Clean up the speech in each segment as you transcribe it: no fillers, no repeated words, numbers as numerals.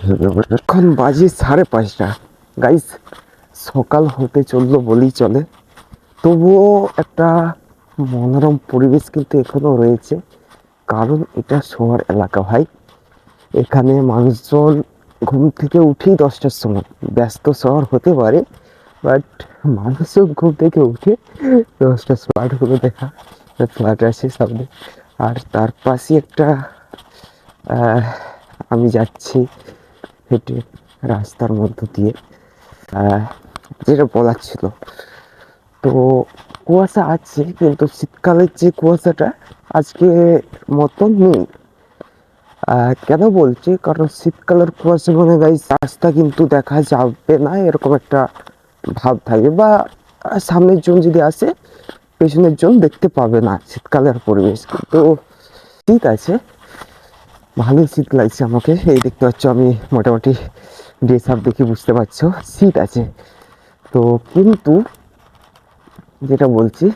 এখন বাজে 5:30 গাইস, সকাল হতে চললো বলেই চলে। তবুও একটা মনোরম পরিবেশ কিন্তু এখনো রয়েছে, কারণ এটা শহর এলাকা ভাই। এখানে মানুষজন ঘুম থেকে উঠেই 10টার সময়, ব্যস্ত শহর হতে পারে বাট মানুষজন ঘুম থেকে উঠে 10টা ফ্ল্যাটগুলো দেখা, ফ্ল্যাট আছে সামনে। আর তার পাশে একটা আমি যাচ্ছি হেঁটে রাস্তার মধ্য দিয়ে, যেটা বলার ছিল। তো কুয়াশা আছে, কিন্তু শীতকালের যে কুয়াশাটা আজকে মতন নেই। কেন বলছি, কারণ শীতকালের কুয়াশা মানে গাইস রাস্তা কিন্তু দেখা যাবে না এরকম একটা ভাব থাকে, বা সামনের জন যদি আসে পেছনের জন দেখতে পাবে না। শীতকালের পরিবেশ কিন্তু শীত আছে, ভালোই শীত লাগছে আমাকে। এই দেখতে পাচ্ছ আমি মোটামুটি ড্রেস আপ দেখে বুঝতে পারছো শীত আছে। তো কিন্তু যেটা বলছি,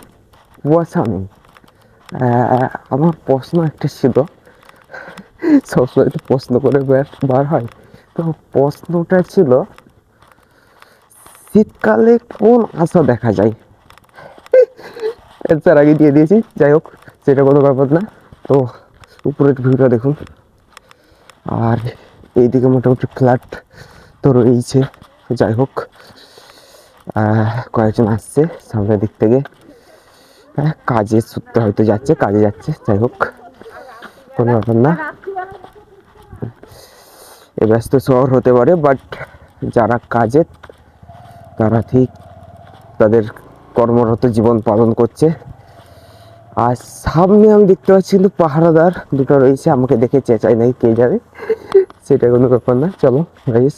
কুয়াশা নেই। আমার প্রশ্ন একটা ছিল, সবসময় তো প্রশ্ন করে বার হয়। তো প্রশ্নটা ছিল, শীতকালে কোন আশা দেখা যায়? অ্যান্সার আগে দিয়ে দিয়েছি, যাই হোক সেটা কোনো ব্যাপার না। তো উপরের ভিউটা দেখুন, আর এইদিকে মোটামুটি ফ্ল্যাট তো রয়েছে। যাই হোক, কয়েকজন আসছে সামনের দিক থেকে, কাজের সূত্রে হয়তো যাচ্ছে, কাজে যাচ্ছে। যাই হোক, কোনো ব্যাপার না, এ ব্যস্ত শহর হতে পারে বাট যারা কাজে তারা ঠিক তাদের কর্মরত জীবন পালন করছে। আর সামনে আমি দেখতে পাচ্ছি কিন্তু পাহারাদার দুটো রয়েছে, আমাকে দেখে চেঁচাই নাই কে যাবে, সেটা কোনো ব্যাপার না। চলো গাইস,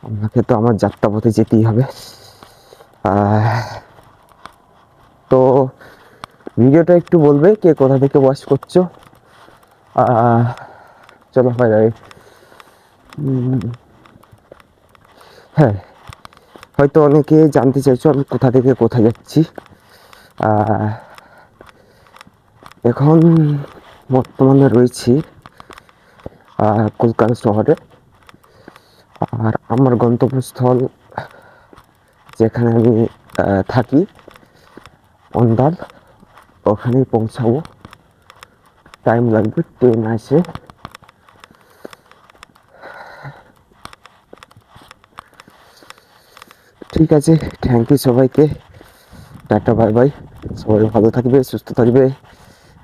আমাকে তো আমার যাত্রাপথে যেতেই হবে। তো ভিডিওটা একটু বলবে কে কোথা থেকে ওয়াচ করছো। চলো হয় যাবে। হ্যাঁ, হয়তো অনেকে জানতে চাইছো আমি কোথা থেকে কোথায় যাচ্ছি। এখন বর্তমানে রয়েছি কলকাতা শহরে, আর আমার গন্তব্যস্থল যেখানে আমি থাকি অন্দাল, ওখানেই পৌঁছাবো। টাইম লাগবে, ট্রেন আসে। ঠিক আছে, থ্যাংক ইউ সবাইকে, টাটা বাই বাই। সবাই ভালো থাকবে, সুস্থ থাকবে।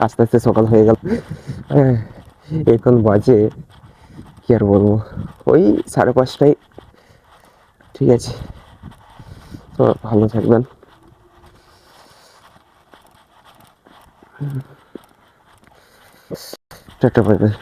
আস্তে আস্তে সকাল হয়ে গেল। এখন বাজে কি আর বলবো, ওই 5:30। ঠিক আছে, তো ভালো থাকবেন। Tata bye bye.